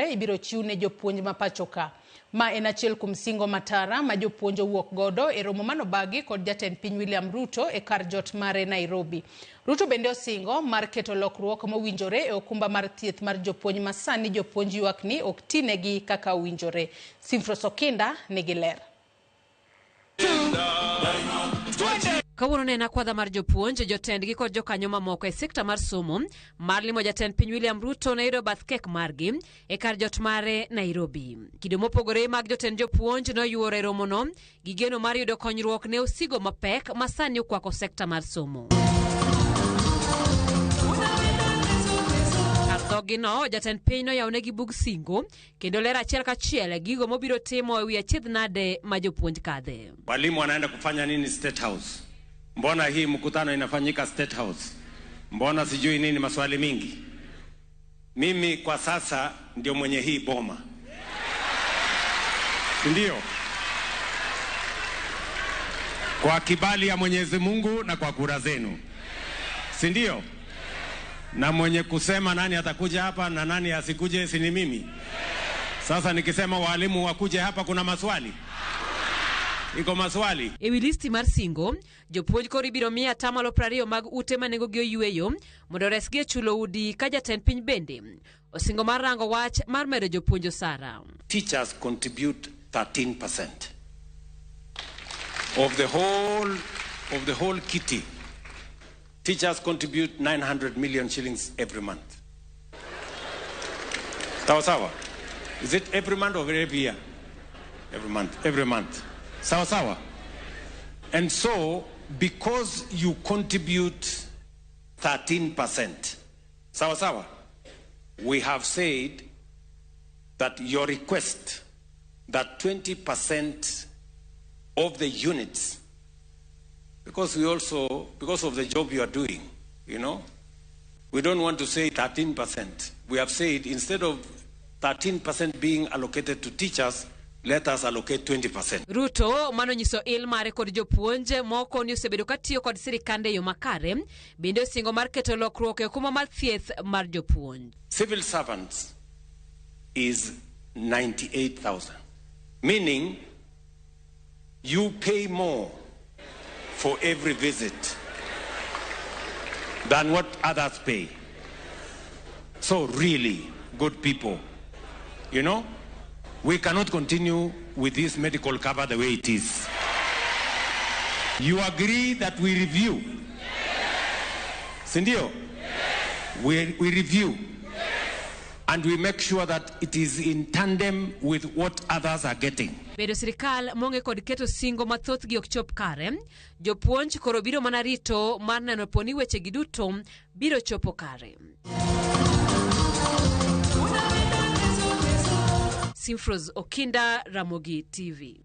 ibiro chiwne jopuonj mapachoka. Ma en achiel kuom singo matara ma jopuonj owuok godo e romo manobagi kod jatend piny William Ruto e kar jot mare Nairobi. Ruto bende osingo mar keto lokruok mowinjore e okumba mar thieth mar jopuonj masani jopuonj ywak ni ok tinegi kaka owinjore. Simfros Okinda nigi ler. Kawuono ne nakwadha mar jopuonj, jotendgi kod jokanyo mamoko e sekta mar somo mar limo jatend piny William Ruto na yudo bath kek margi e kar jot mare Nairobi. Kido mopogore mag jotend jopuonj noyuoro e romono gi geno mar yudo konyruok ne osigo mapek masani okwako sekta mar somo. Gino jatend piny noyawonegi bug singo kendo ler achiel kachiel gigo mobiro timo e wi achiedh nade ma jopuonj kadhe. Walimu wanaenda kufanya nini State House? Mbona hii mkutano inafanyika State House? Mbona sijui nini, maswali mingi? Mimi kwa sasa ndio mwenye hii boma. Ndio. Kwa kibali ya Mwenyezi Mungu na kwa kura zenu. Si ndio? Na mwenye kusema nani atakuja hapa na nani asikuje si ni mimi. Sasa nikisema walimu wakuje hapa kuna maswali. Iko maswali. Ewi listi mar singo, jopuonj koro ibiro miya atamalo 20 mag ute manengogi oyueyo mondo resgi e chulo udi ka jatend piny bende osingo mar rango wach mar medo jopuonj osara. Teachers contribute 13% of the whole kitty. Teachers contribute 900 million shillings every month. Sawa? Is it every month or every year? Every month. Sawa? And so, because you contribute 13%, sawa, we have said that your request that 20% of the units, because of the job you are doing, we don't want to say 13%. We have said instead of 13% being allocated to teachers, let us allocate 20%. Ruto manonyiso il mare kod jopuonj moko ni osebedo katiyo kod sirikande yo makare bende osingo mar keto lokruok e okuma mar thieth mar jopuonj. Civil servants is 98,000, meaning you pay more for every visit than what others pay. So really, good people, we cannot continue with this medical cover the way it is. You agree that we review? Sindio? We review. And we make sure that it is in tandem with what others are getting. Bedo sirikal monge kod keto singo mathoth gi ok chop kare, jopuonj koro biro mana rito mar neno poni weche gi duto biro chopo kare. Simfros Okinda, Ramogi TV.